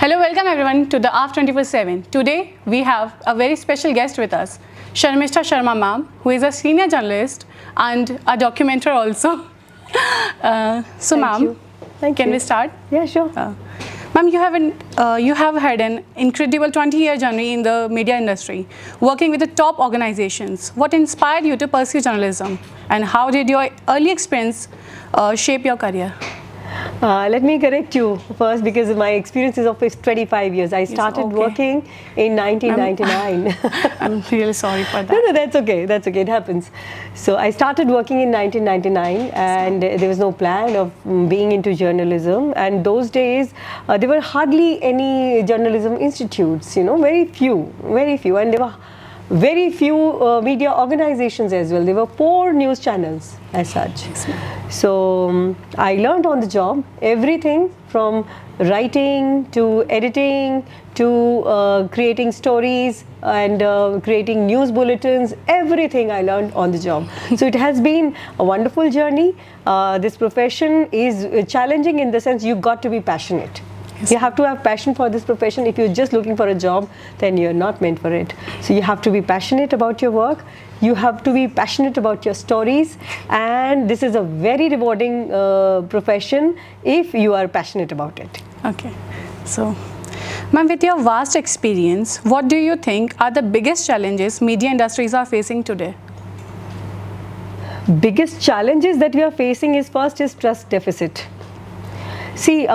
Hello, welcome everyone to the AAFT 24x7. Today we have a very special guest with us, Sarmishtha Sharma ma'am, who is a senior journalist and a documenter also. Ma'am, can we start? Yeah, sure. Ma'am, you have had an incredible 20-year journey in the media industry, working with the top organizations. What inspired you to pursue journalism, and how did your early experience shape your career? Let me correct you first, because my experience is of 25 years. I started working in 1999. I'm really sorry for that. No, that's okay. That's okay. It happens. So I started working in 1999, and there was no plan of being into journalism. And those days, there were hardly any journalism institutes. You know, very few, and there were very few media organizations as well. There were 4 news channels as such. So I learned on the job everything from writing to editing to creating stories and creating news bulletins. Everything I learned on the job. So it has been a wonderful journey. This profession is challenging in the sense you've got to be passionate. You have to have passion for this profession. If you're just looking for a job, then you're not meant for it. So you have to be passionate about your work. You have to be passionate about your stories. And this is a very rewarding profession if you are passionate about it. Okay. So, ma'am, with your vast experience, what do you think are the biggest challenges media industries are facing today? Biggest challenges that we are facing is first is trust deficit. See,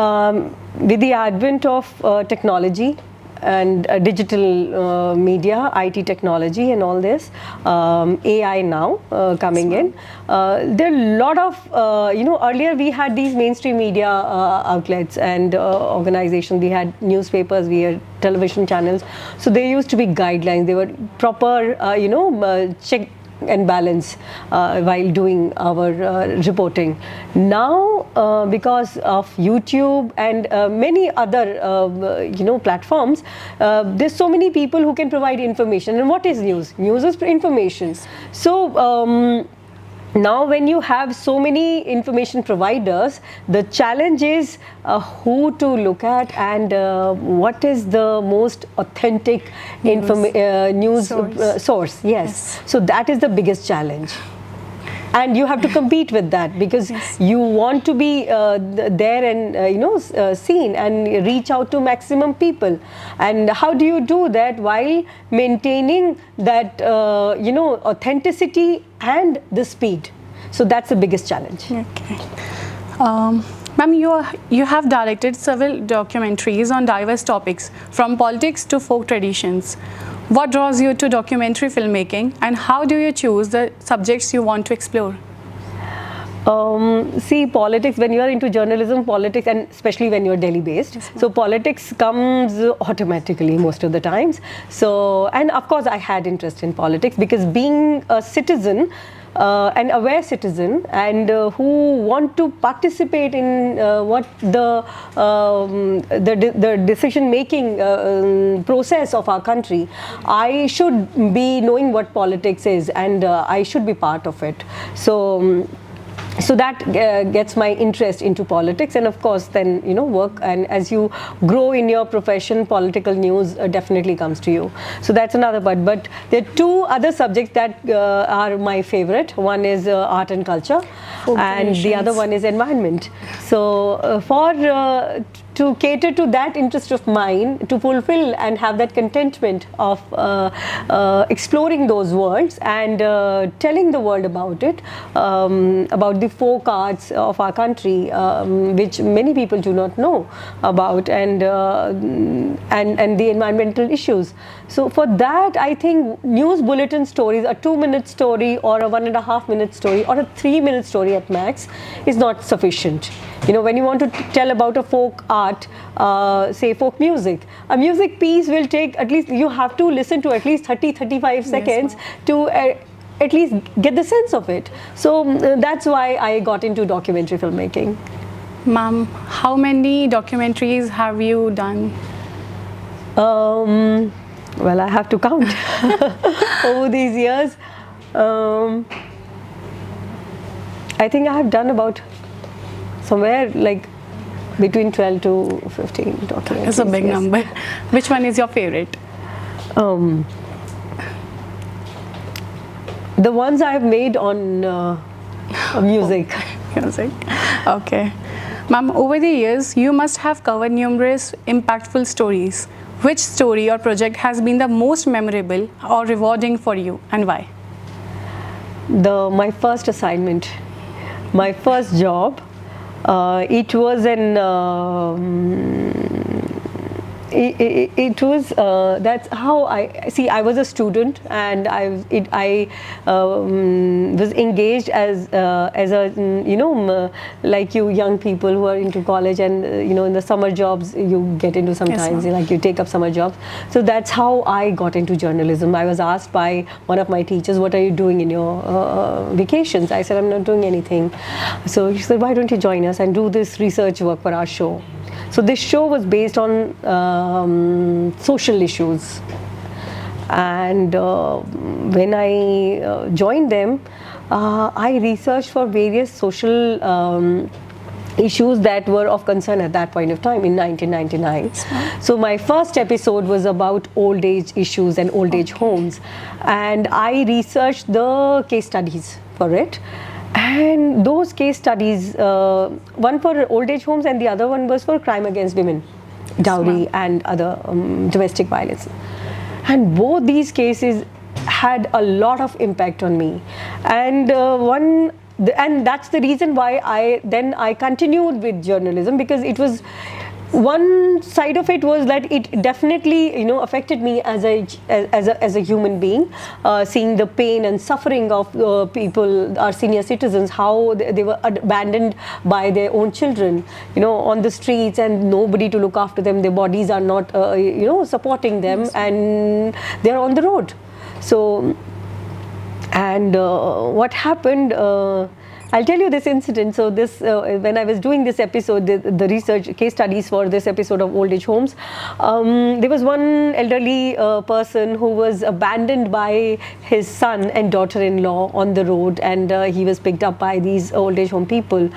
with the advent of technology and digital media, IT technology and all this, AI now coming in, there are a lot of, earlier we had these mainstream media outlets and organizations. We had newspapers, we had television channels. So there used to be guidelines. They were proper, check and balance while doing our reporting. Now, because of YouTube and many other platforms, there's so many people who can provide information. And what is news? News is information. So now when you have so many information providers, the challenge is who to look at and what is the most authentic news source. Yes. So that is the biggest challenge. And you have to compete with that, because you want to be there and seen and reach out to maximum people. And how do you do that while maintaining that authenticity and the speed? So that's the biggest challenge. Okay. Ma'am, you have directed several documentaries on diverse topics, from politics to folk traditions. What draws you to documentary filmmaking, and how do you choose the subjects you want to explore? See, politics, when you are into journalism, politics, and especially when you're Delhi based, so politics comes automatically most of the times. So, and of course I had interest in politics, because being a citizen, an aware citizen, and who want to participate in what the decision making process of our country, I should be knowing what politics is, and I should be part of it. So that gets my interest into politics, and of course then work, and as you grow in your profession, political news definitely comes to you. So that's another part. But there are 2 other subjects that are my favorite. One is art and culture, and the other one is environment. So to cater to that interest of mine, to fulfill and have that contentment of exploring those worlds and telling the world about it, about the folk arts of our country, which many people do not know about, and the environmental issues. So for that, I think news bulletin stories, a 2-minute story or a 1.5-minute story or a 3-minute story at max is not sufficient. When you want to tell about a folk art, say folk music, a music piece will take at least, you have to listen to at least 30-35 seconds to at least get the sense of it. So that's why I got into documentary filmmaking. Ma'am, how many documentaries have you done? Well, I have to count over these years. I think I have done about somewhere like Between 12 to 15 documentaries. It's a big number. Which one is your favorite? The ones I have made on music. Music. Okay. Ma'am, over the years, you must have covered numerous impactful stories. Which story or project has been the most memorable or rewarding for you, and why? My first assignment, my first job, it was that's how I was a student, and I was engaged as a like you young people who are into college, and in the summer jobs you get into sometimes. Yes, like you take up summer jobs. So that's how I got into journalism. I was asked by one of my teachers, what are you doing in your vacations? I said, I'm not doing anything. So she said, why don't you join us and do this research work for our show? So this show was based on social issues, and when I joined them, I researched for various social issues that were of concern at that point of time in 1999. So my first episode was about old age issues and old age homes, and I researched the case studies for it. And those case studies, one for old age homes and the other one was for crime against women, dowry and other domestic violence. And both these cases had a lot of impact on me. And that's the reason why I continued with journalism, because it was one side of it was that it definitely affected me as a human being, seeing the pain and suffering of people, our senior citizens, how they were abandoned by their own children, on the streets, and nobody to look after them. Their bodies are not supporting them. Yes. And they're on the road. So, and what happened, I'll tell you this incident. So this, when I was doing this episode, the research case studies for this episode of old age homes, there was one elderly person who was abandoned by his son and daughter-in-law on the road, and he was picked up by these old age home people.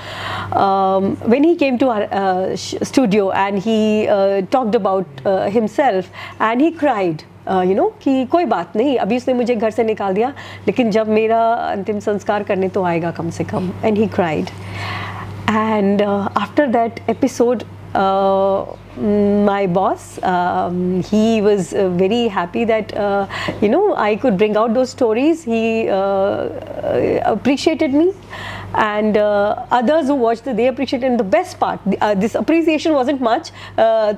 When he came to our studio and he talked about himself, and he cried. कि कोई बात नहीं, अभी उसने मुझे घर से निकाल दिया, लेकिन जब मेरा अंतिम संस्कार करने तो आएगा कम से कम. And he cried. And after that episode, my boss, he was very happy that I could bring out those stories. He appreciated me, and others who watched they appreciated. And the best part, this appreciation wasn't much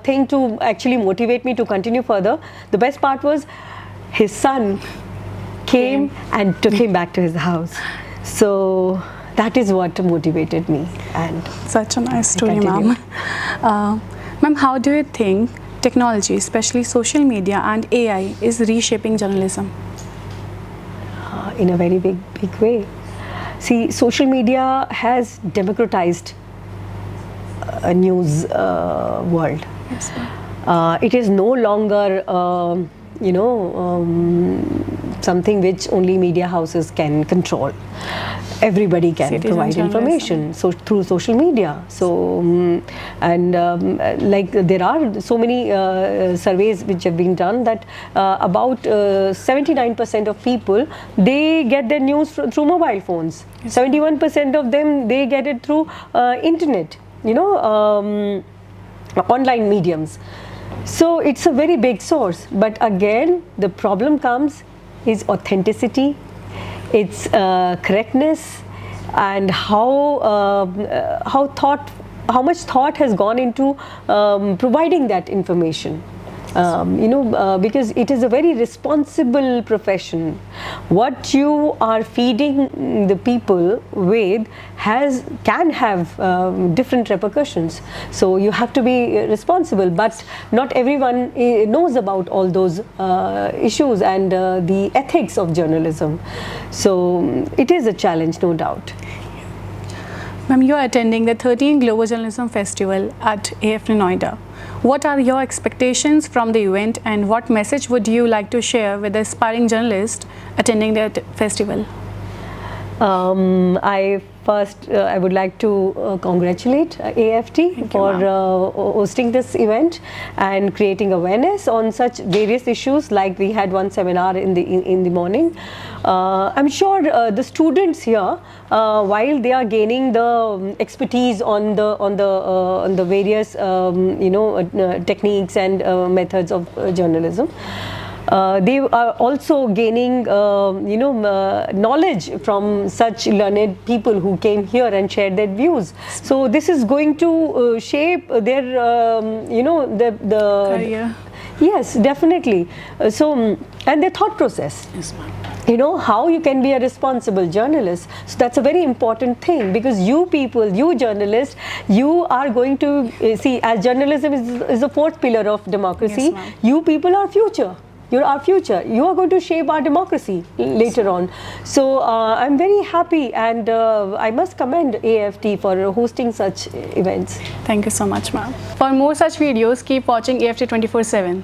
thing to actually motivate me to continue further. The best part was his son came and took him back to his house. So that is what motivated me. And such a nice story, ma'am. Ma'am, how do you think technology, especially social media and AI, is reshaping journalism? In a very big way. See, social media has democratized a news world. Yes, it is no longer something which only media houses can control. Everybody can provide information through social media. So like there are so many surveys which have been done that about 79% of people, they get their news through mobile phones. 71% of them, they get it through internet, online mediums. So it's a very big source. But again, the problem comes is authenticity, its correctness, and how much thought has gone into providing that information. Because it is a very responsible profession. What you are feeding the people with can have different repercussions. So you have to be responsible, but not everyone knows about all those issues and the ethics of journalism. So it is a challenge, no doubt. Ma'am, you are attending the 13th Global Journalism Festival at AAFT Noida. What are your expectations from the event, and what message would you like to share with the aspiring journalist attending the festival? I First, I would like to congratulate AFT for hosting this event and creating awareness on such various issues. Like we had one seminar in the morning. I'm sure the students here, while they are gaining the expertise on the various techniques and methods of journalism, they are also gaining knowledge from such learned people who came here and shared their views. So this is going to shape their the career. Yes, definitely. And their thought process. Yes, ma'am. How you can be a responsible journalist. So that's a very important thing, because you people, you journalists, you are going to see, as journalism is the fourth pillar of democracy. Yes, you people are future. You're our future. You are going to shape our democracy later on. So I'm very happy, and I must commend AFT for hosting such events. Thank you so much, ma'am. For more such videos, keep watching AFT 24/7.